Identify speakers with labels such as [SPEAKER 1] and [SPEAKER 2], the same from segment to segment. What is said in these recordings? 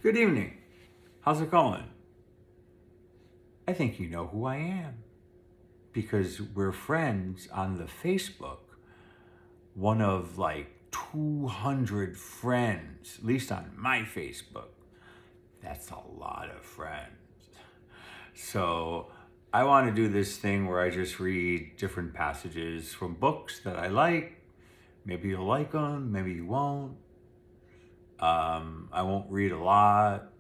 [SPEAKER 1] Good evening. How's it going? I think you know who I am because we're friends on the Facebook. One of like 200 friends, at least on my Facebook. That's a lot of friends. So I want to do this thing where I just read different passages from books that I like. Maybe you'll like them, maybe you won't. I won't read a lot,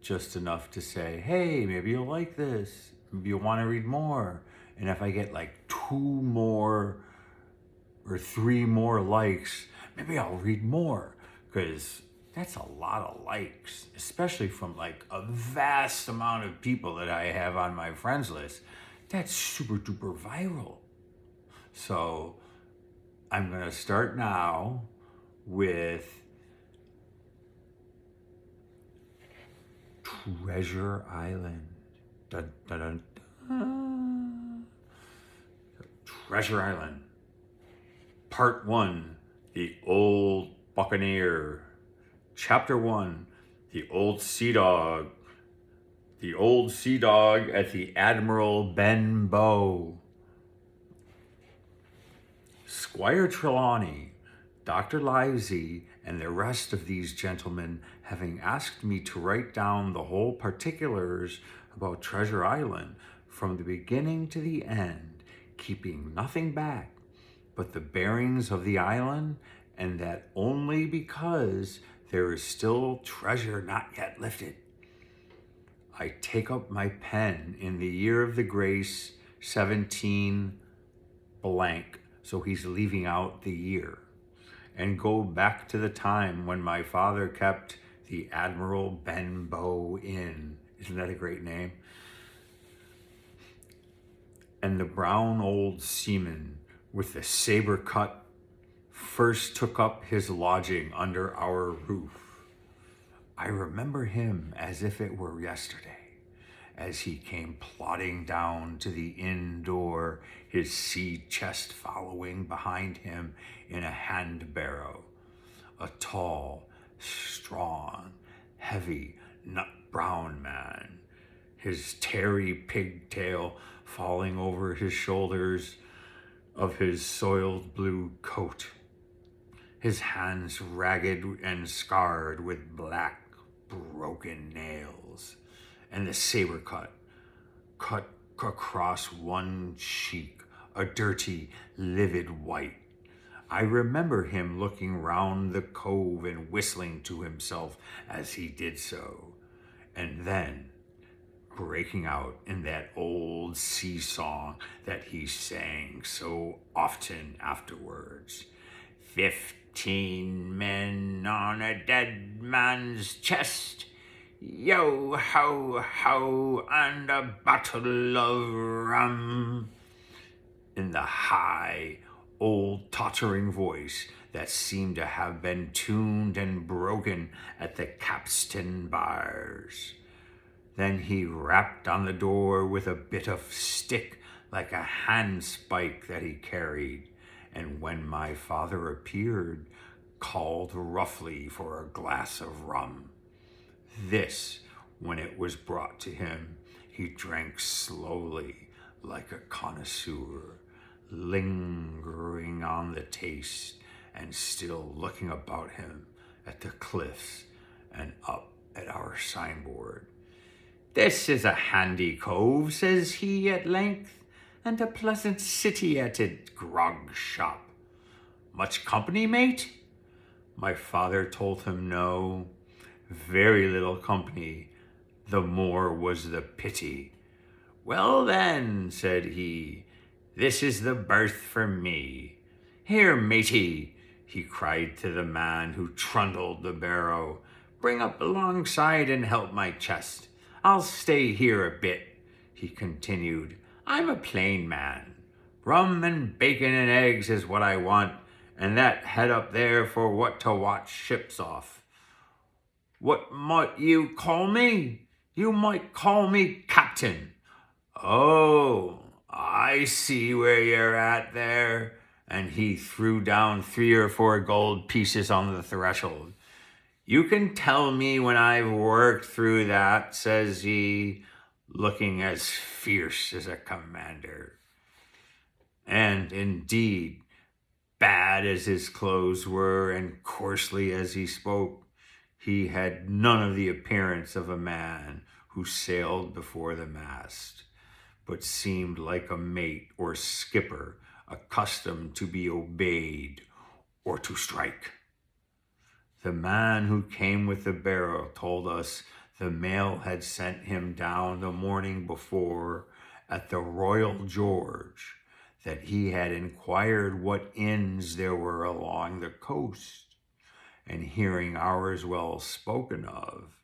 [SPEAKER 1] just enough to say, hey, maybe you'll like this. Maybe you'll want to read more. And if I get like 2 more or 3 more likes, maybe I'll read more. Because that's a lot of likes, especially from like a vast amount of people that I have on my friends list. That's super duper viral. So I'm going to start now with Treasure Island. Dun, dun, dun, dun. Treasure Island. Part 1, The Old Buccaneer. Chapter 1, The Old Sea Dog. The Old Sea Dog at the Admiral Benbow. Squire Trelawney, Dr. Livesey, and the rest of these gentlemen having asked me to write down the whole particulars about Treasure Island from the beginning to the end, keeping nothing back but the bearings of the island, and that only because there is still treasure not yet lifted. I take up my pen in the year of the grace 17 blank, so he's leaving out the year, and go back to the time when my father kept the Admiral Benbow Inn. Isn't that a great name? And the brown old seaman with the saber cut first took up his lodging under our roof. I remember him as if it were yesterday, as he came plodding down to the inn door, his sea chest following behind him in a hand barrow. A tall, strong, heavy, nut brown man, his tarry pigtail falling over his shoulders of his soiled blue coat, his hands ragged and scarred with black, broken nails, and the saber cut across one cheek, a dirty, livid white. I remember him looking round the cove and whistling to himself as he did so, and then breaking out in that old sea song that he sang so often afterwards. 15 men on a dead man's chest, yo ho ho, and a bottle of rum. In the high, old tottering voice that seemed to have been tuned and broken at the capstan bars. Then he rapped on the door with a bit of stick like a handspike that he carried, and when my father appeared, called roughly for a glass of rum. This, when it was brought to him, he drank slowly like a connoisseur, lingering on the taste and still looking about him at the cliffs and up at our signboard. This is a handy cove, says he at length, and a pleasant city at it grog shop. Much company, mate? My father told him no, very little company, the more was the pity. Well then, said he, this is the berth for me. Here, matey, he cried to the man who trundled the barrow, bring up alongside and help my chest. I'll stay here a bit, he continued. I'm a plain man. Rum and bacon and eggs is what I want, and that head up there for what to watch ships off. What might you call me? You might call me Captain. Oh, I see where you're at there. And he threw down 3 or 4 gold pieces on the threshold. You can tell me when I've worked through that, says he, looking as fierce as a commander. And indeed, bad as his clothes were and coarsely as he spoke, he had none of the appearance of a man who sailed before the mast, but seemed like a mate or skipper accustomed to be obeyed or to strike. The man who came with the barrel told us the mail had sent him down the morning before at the Royal George, that he had inquired what inns there were along the coast, and hearing ours well spoken of,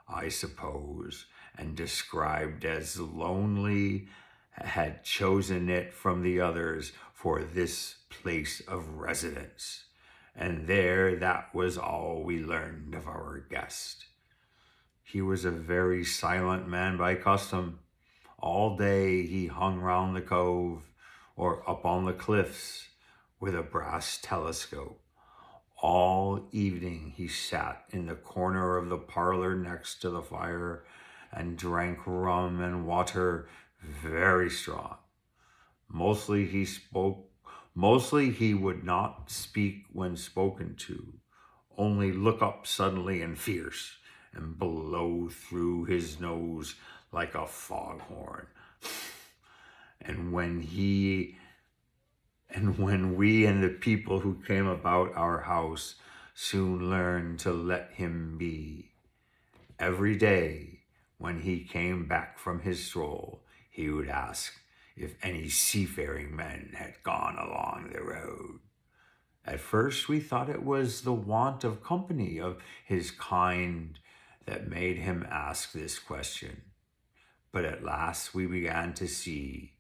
[SPEAKER 1] I suppose, and described as lonely, had chosen it from the others for this place of residence. And there that was all we learned of our guest. He was a very silent man by custom. All day he hung round the cove or up on the cliffs with a brass telescope. All evening he sat in the corner of the parlor next to the fire and drank rum and water very strong. Mostly he would not speak when spoken to, only look up suddenly and fierce and blow through his nose like a foghorn. And when we and the people who came about our house soon learned to let him be. Every day when he came back from his stroll, he would ask if any seafaring men had gone along the road. At first we thought it was the want of company of his kind that made him ask this question, but at last we began to see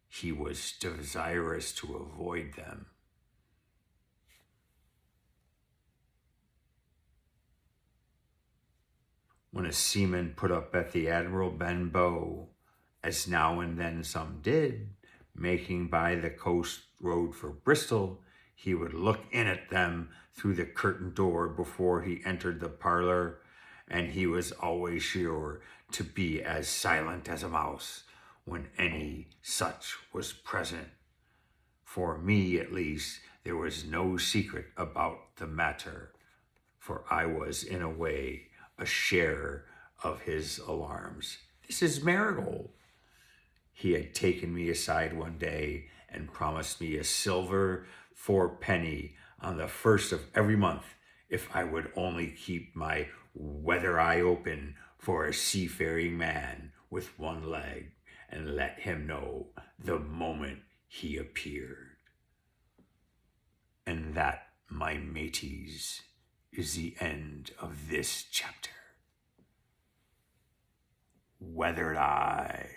[SPEAKER 1] he was desirous to avoid them. When a seaman put up at the Admiral Benbow, as now and then some did, making by the coast road for Bristol, he would look in at them through the curtained door before he entered the parlor, and he was always sure to be as silent as a mouse when any such was present. For me, at least, there was no secret about the matter, for I was, in a way, a sharer of his alarms. This is Marigold. He had taken me aside one day and promised me a silver 4 penny on the first of every month if I would only keep my weather eye open for a seafaring man with one leg and let him know the moment he appeared. And that, my mateys, is the end of this chapter. Weathered eye.